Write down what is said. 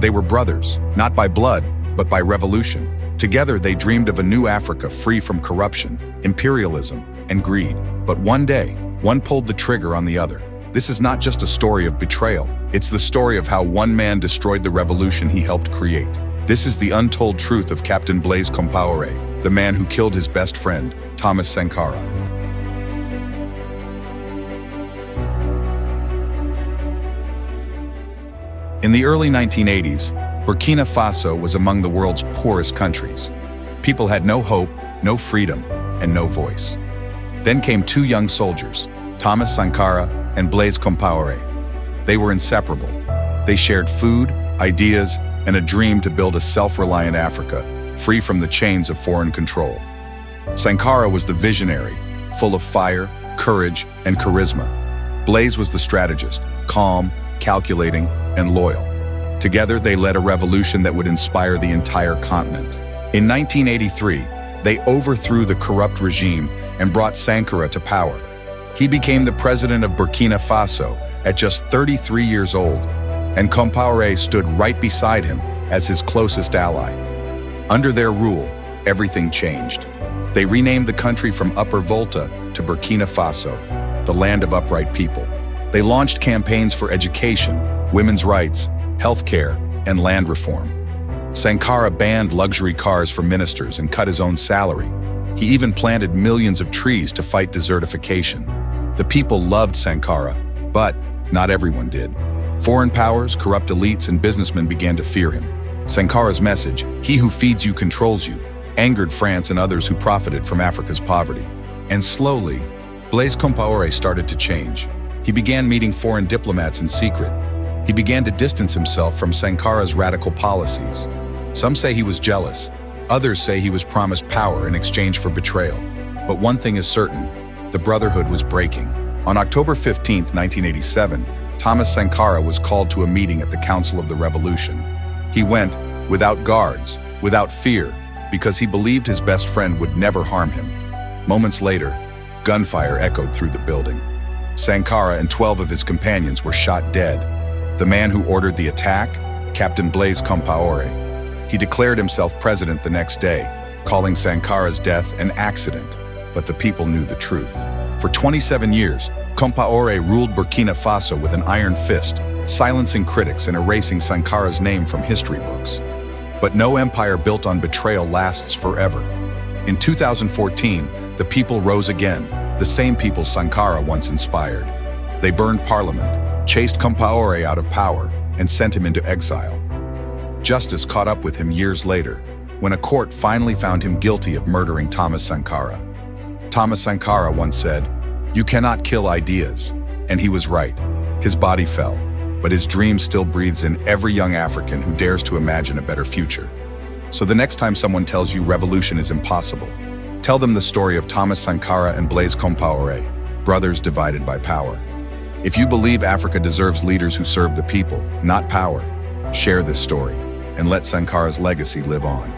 They were brothers, not by blood, but by revolution. Together, they dreamed of a new Africa free from corruption, imperialism, and greed. But one day, one pulled the trigger on the other. This is not just a story of betrayal. It's the story of how one man destroyed the revolution he helped create. This is the untold truth of Captain Blaise Compaoré, the man who killed his best friend, Thomas Sankara. In the early 1980s, Burkina Faso was among the world's poorest countries. People had no hope, no freedom, and no voice. Then came two young soldiers, Thomas Sankara and Blaise Compaoré. They were inseparable. They shared food, ideas, and a dream to build a self-reliant Africa, free from the chains of foreign control. Sankara was the visionary, full of fire, courage, and charisma. Blaise was the strategist, calm, calculating, and loyal. Together, they led a revolution that would inspire the entire continent. In 1983, they overthrew the corrupt regime and brought Sankara to power. He became the president of Burkina Faso at just 33 years old, and Compaoré stood right beside him as his closest ally. Under their rule, everything changed. They renamed the country from Upper Volta to Burkina Faso, the land of upright people. They launched campaigns for education, women's rights, healthcare, and land reform. Sankara banned luxury cars for ministers and cut his own salary. He even planted millions of trees to fight desertification. The people loved Sankara, but not everyone did. Foreign powers, corrupt elites, and businessmen began to fear him. Sankara's message, "He who feeds you controls you," angered France and others who profited from Africa's poverty. And slowly, Blaise Compaoré started to change. He began meeting foreign diplomats in secret. He began to distance himself from Sankara's radical policies. Some say he was jealous. Others say he was promised power in exchange for betrayal. But one thing is certain, the brotherhood was breaking. On October 15, 1987, Thomas Sankara was called to a meeting at the Council of the Revolution. He went without guards, without fear, because he believed his best friend would never harm him. Moments later, gunfire echoed through the building. Sankara and 12 of his companions were shot dead. The man who ordered the attack, Captain Blaise Compaoré. He declared himself president the next day, calling Sankara's death an accident, but the people knew the truth. For 27 years, Compaoré ruled Burkina Faso with an iron fist, silencing critics and erasing Sankara's name from history books. But no empire built on betrayal lasts forever. In 2014, the people rose again, the same people Sankara once inspired. They burned parliament, chased Compaoré out of power, and sent him into exile. Justice caught up with him years later, when a court finally found him guilty of murdering Thomas Sankara. Thomas Sankara once said, "You cannot kill ideas," and he was right. His body fell, but his dream still breathes in every young African who dares to imagine a better future. So the next time someone tells you revolution is impossible, tell them the story of Thomas Sankara and Blaise Compaoré, brothers divided by power. If you believe Africa deserves leaders who serve the people, not power, share this story and let Sankara's legacy live on.